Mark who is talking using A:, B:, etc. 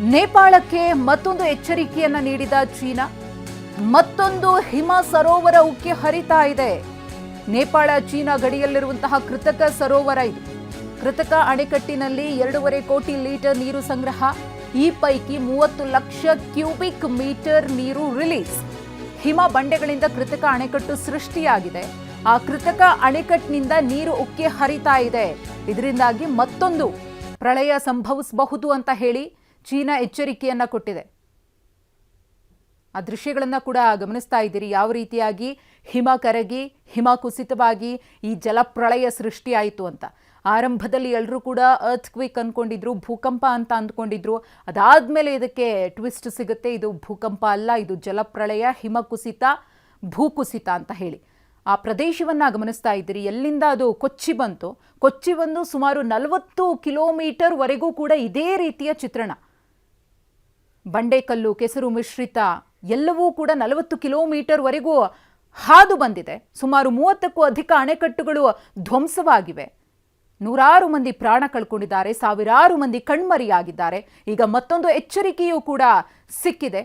A: ನೇಪಾಳಕ್ಕೆ ಮತ್ತೊಂದು ಎಚ್ಚರಿಕೆಯನ್ನ ನೀಡಿದ ಚೀನಾ. ಮತ್ತೊಂದು ಹಿಮ ಸರೋವರ ಉಕ್ಕಿ ಹರಿತಾ ಇದೆ. ನೇಪಾಳ ಚೀನಾ ಗಡಿಯಲ್ಲಿರುವಂತಹ ಕೃತಕ ಸರೋವರ ಇದು. ಕೃತಕ ಅಣೆಕಟ್ಟಿನಲ್ಲಿ 2.5 ಕೋಟಿ ಲೀಟರ್ ನೀರು ಸಂಗ್ರಹ. ಈ ಪೈಕಿ 30 ಲಕ್ಷ ಕ್ಯೂಬಿಕ್ ಮೀಟರ್ ನೀರು ರಿಲೀಸ್. ಹಿಮ ಬಂಡೆಗಳಿಂದ ಕೃತಕ ಅಣೆಕಟ್ಟು ಸೃಷ್ಟಿಯಾಗಿದೆ. ಆ ಕೃತಕ ಅಣೆಕಟ್ಟಿನಿಂದ ನೀರು ಉಕ್ಕಿ ಹರಿತಾ ಇದೆ. ಇದರಿಂದಾಗಿ ಮತ್ತೊಂದು ಪ್ರಳಯ ಸಂಭವಿಸಬಹುದು ಅಂತ ಹೇಳಿ ಚೀನಾ ಎಚ್ಚರಿಕೆಯನ್ನ ಕೊಟ್ಟಿದೆ. ಆ ದೃಶ್ಯಗಳನ್ನ ಕೂಡ ಗಮನಿಸ್ತಾ ಇದ್ದೀರಿ. ಯಾವ ರೀತಿಯಾಗಿ ಹಿಮ ಕರಗಿ ಹಿಮ ಕುಸಿತವಾಗಿ ಈ ಜಲಪ್ರಳಯ ಸೃಷ್ಟಿಯಾಯಿತು ಅಂತ. ಆರಂಭದಲ್ಲಿ ಎಲ್ಲರೂ ಕೂಡ ಅರ್ಥ್ಕ್ವೇಕ್ ಅಂದ್ಕೊಂಡಿದ್ರು, ಭೂಕಂಪ ಅಂತ ಅಂದ್ಕೊಂಡಿದ್ರು. ಅದಾದ್ಮೇಲೆ ಇದಕ್ಕೆ ಟ್ವಿಸ್ಟ್ ಸಿಗುತ್ತೆ. ಇದು ಭೂಕಂಪ ಅಲ್ಲ, ಇದು ಜಲಪ್ರಳಯ, ಹಿಮ ಕುಸಿತ, ಭೂಕುಸಿತ ಅಂತ ಹೇಳಿ. ಆ ಪ್ರದೇಶವನ್ನ ಗಮನಿಸ್ತಾ ಇದ್ದೀರಿ. ಎಲ್ಲಿಂದ ಅದು ಕೊಚ್ಚಿ ಬಂತು. ಕೊಚ್ಚಿ ಬಂದು ಸುಮಾರು 40 ಕಿಲೋಮೀಟರ್ ವರೆಗೂ ಕೂಡ ಇದೇ ರೀತಿಯ ಚಿತ್ರಣ. ಬಂಡೆಕಲ್ಲು, ಕೆಸರು ಮಿಶ್ರಿತ ಎಲ್ಲವೂ ಕೂಡ 40 ಕಿಲೋಮೀಟರ್ ವರೆಗೂ ಹಾದು ಬಂದಿದೆ. ಸುಮಾರು 30ಕ್ಕೂ ಅಧಿಕ ಅಣೆಕಟ್ಟುಗಳು ಧ್ವಂಸವಾಗಿವೆ. ನೂರಾರು ಮಂದಿ ಪ್ರಾಣ ಕಳ್ಕೊಂಡಿದ್ದಾರೆ, ಸಾವಿರಾರು ಮಂದಿ ಕಣ್ಮರೆಯಾಗಿದ್ದಾರೆ. ಈಗ ಮತ್ತೊಂದು ಎಚ್ಚರಿಕೆಯೂ ಕೂಡ ಸಿಕ್ಕಿದೆ.